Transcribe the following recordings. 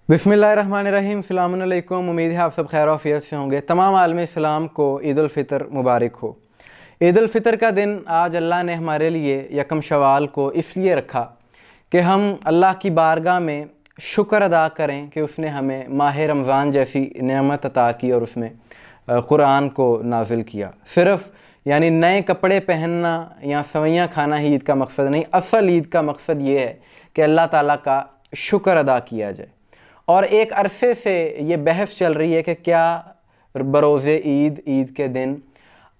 बिस्मिल्लाहिर्रहमानिर्रहीम, अस्सलामु अलैकुम। उम्मीद है आप सब खैर आफियत से होंगे। तमाम आलम इस्लाम को ईद उल फितर मुबारक हो। ईद उल फितर का दिन आज अल्लाह ने हमारे लिए यकम शवाल को इसलिए रखा कि हम अल्लाह की बारगाह में शुक्र अदा करें कि उसने हमें माह रमज़ान जैसी नेमत अता की और उसमें क़ुरान को नाजिल किया। सिर्फ़ यानी नए कपड़े पहनना या सवैयाँ खाना ही ईद का मकसद नहीं, असल ईद का मकसद ये है कि अल्लाह ताला का शुक्र अदा किया जाए। और एक अरसे से ये बहस चल रही है कि क्या बरोज़े ईद के दिन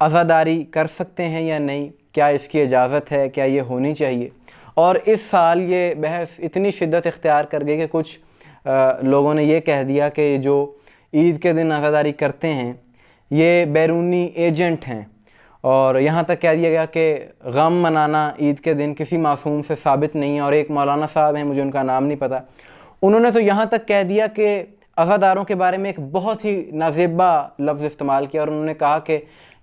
अज़ादारी कर सकते हैं या नहीं, क्या इसकी इजाज़त है, क्या ये होनी चाहिए। और इस साल ये बहस इतनी शिद्दत इख्तियार कर गई कि कुछ लोगों ने ये कह दिया कि जो ईद के दिन अज़ादारी करते हैं ये बैरूनी एजेंट हैं, और यहाँ तक कह दिया गया कि गम मनाना ईद के दिन किसी मासूम से साबित नहीं है। और एक मौलाना साहब हैं, मुझे उनका नाम नहीं पता, उन्होंने तो यहाँ तक कह दिया कि अज़ादारों के बारे में एक बहुत ही नाज़ेबा लफ्ज़ इस्तेमाल किया, और उन्होंने कहा कि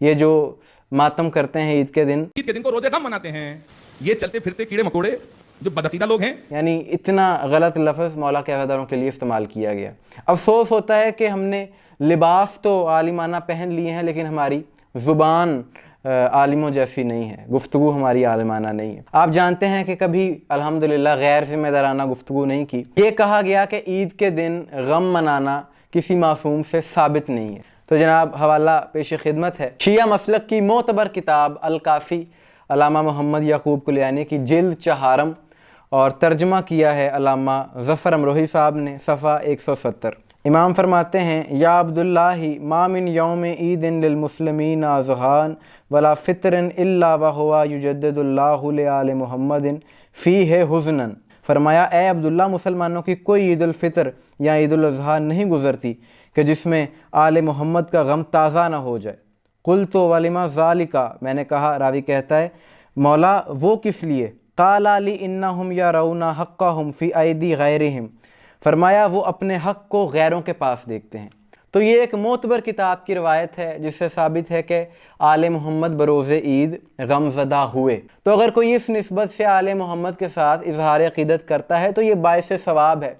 ये जो मातम करते हैं ईद के दिन को रोजे गम मनाते हैं, ये चलते फिरते कीड़े मकोड़े जो बदअकीदा लोग हैं। यानी इतना गलत लफ्ज़ मौला के अज़ादारों के लिए इस्तेमाल किया गया। अफसोस होता है कि हमने लिबास तो आलिमाना पहन लिए हैं, लेकिन हमारी ज़ुबान आलिमों जैसी नहीं है, गुफ्तगू हमारी आलिमाना नहीं है। आप जानते हैं कि कभी अल्हम्दुलिल्लाह गैर ज़िम्मेदाराना गुफ्तगू नहीं की। ये कहा गया कि ईद के दिन गम मनाना किसी मासूम से साबित नहीं है। तो जनाब हवाला पेश खिदमत है शिया मसलक की मोतबर किताब अल-काफ़ी अल्लामा मोहम्मद याकूब कुलियानी की जिल्द 4 और तर्जमा किया है अल्लामा ज़फ़र अमरोही साहब ने, सफ़ा 170। इमाम फरमाते हैं, या अब्दुल्लाहि मा मिन यौम ईदिन लिल मुस्लिमीन अज़हान वला फ़ित्रन इल्ला व हुवा युजद्दिदुल्लाहु लिआल मुहम्मदिन फ़ीहि हुज़्नन। फरमाया, ए अब्दुल्ला, मुसलमानों की कोई ईद उल फ़ितर या ईद उल अज़हा नहीं गुज़रती कि जिसमें आले मोहम्मद का गम ताज़ा न हो जाए। कुल तो वलिमा ज़ालिका, मैंने कहा, रावी कहता है, मौला वो किस लिए? क़ाला ली इन्नहुम यरौना हक़्क़हुम फ़ी ऐदी गैरिहिम। फरमाया वो अपने हक़ को गैरों के पास देखते हैं। तो ये एक मोतबर किताब की रवायत है जिससे साबित है कि आले मोहम्मद बरोज़े ईद गमज़दा हुए। तो अगर कोई इस निस्बत से आले मोहम्मद के साथ इजहार अक़ीदत करता है तो ये बाइस सवाब है,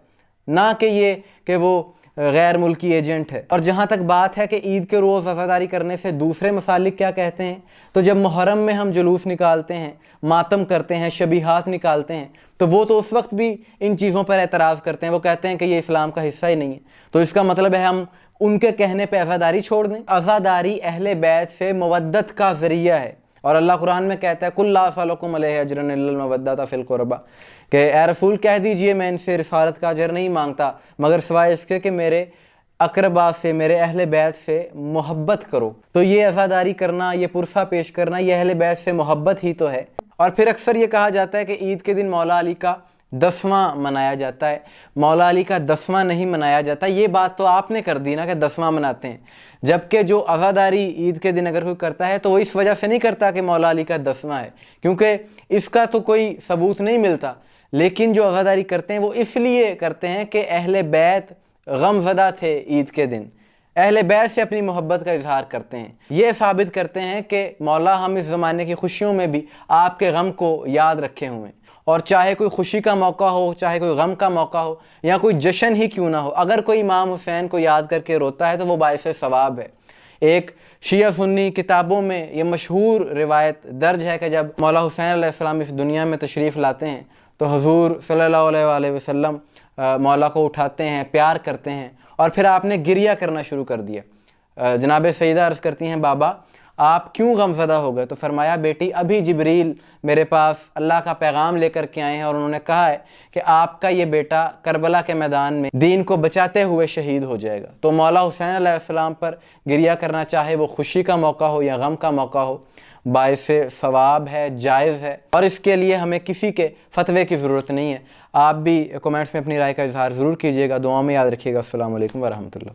ना कि ये कि वो गैर मुल्की एजेंट है। और जहाँ तक बात है कि ईद के रोज़ अज़ादारी करने से दूसरे मसालिक क्या कहते हैं, तो जब मुहर्रम में हम जुलूस निकालते हैं, मातम करते हैं, शबीहात निकालते हैं, तो वो तो उस वक्त भी इन चीज़ों पर एतराज़ करते हैं। वो कहते हैं कि ये इस्लाम का हिस्सा ही नहीं है। तो इसका मतलब है हम उनके कहने पर अज़ादारी छोड़ दें। अज़ादारी अहले बैत से मवद्दत का ज़रिया है, और अल्लाह कुरान में कहता है, कुल ला असअलुकुम अलैहि अज्रन इल्लल मवद्दत फ़िल क़ुरबा, कि ए रसूल कह दीजिए मैं इनसे रिसालत का अजर नहीं मांगता मगर सिवाय इसके कि मेरे अकरबा से, मेरे अहले बैत से मोहब्बत करो। तो ये अज़ादारी करना, ये पुरसा पेश करना, ये अहले बैत से मोहब्बत ही तो है। और फिर अक्सर ये कहा जाता है कि ईद के दिन मौला अली का 10वां मनाया जाता है। मौला अली का 10वां नहीं मनाया जाता। ये बात तो आपने कर दी ना कि 10वां मनाते हैं, जबकि जो अज़ादारी ईद के दिन अगर कोई करता है तो वो इस वजह से नहीं करता कि मौला अली का 10वां है, क्योंकि इसका तो कोई सबूत नहीं मिलता। लेकिन जो अज़ादारी करते हैं वो इसलिए करते हैं कि अहले बैत गमज़दा थे ईद के दिन, अहले बैत से अपनी मोहब्बत का इजहार करते हैं। ये साबित करते हैं कि मौला हम इस ज़माने की खुशियों में भी आपके गम को याद रखे हुए हैं। और चाहे कोई खुशी का मौका हो, चाहे कोई गम का मौका हो, या कोई जश्न ही क्यों ना हो, अगर कोई इमाम हुसैन को याद करके रोता है तो वो बाइस सवाब है। एक शिया सुन्नी किताबों में ये मशहूर रिवायत दर्ज है कि जब मौला हुसैन अलैहिस्सलाम इस दुनिया में तशरीफ़ लाते हैं तो हुज़ूर सल्लल्लाहु अलैहि वसल्लम मौला को उठाते हैं, प्यार करते हैं, और फिर आपने गिरिया करना शुरू कर दिया। जनाब सईदा अर्ज़ करती हैं, बाबा आप क्यों गमज़दा हो गए? तो फरमाया, बेटी अभी जिब्रील मेरे पास अल्लाह का पैगाम लेकर के आए हैं और उन्होंने कहा है कि आपका ये बेटा करबला के मैदान में दीन को बचाते हुए शहीद हो जाएगा। तो मौला हुसैन अलैहिस्सलाम पर गिरिया करना, चाहे वो खुशी का मौका हो या गम का मौका हो, बाइस सवाब है, जायज़ है, और इसके लिए हमें किसी के फतवे की ज़रूरत नहीं है। आप भी कमेंट्स में अपनी राय का इजहार ज़रूर कीजिएगा। दुआ में याद रखिएगा। अस्सलामु अलैकुम व रहमतुल्लाह।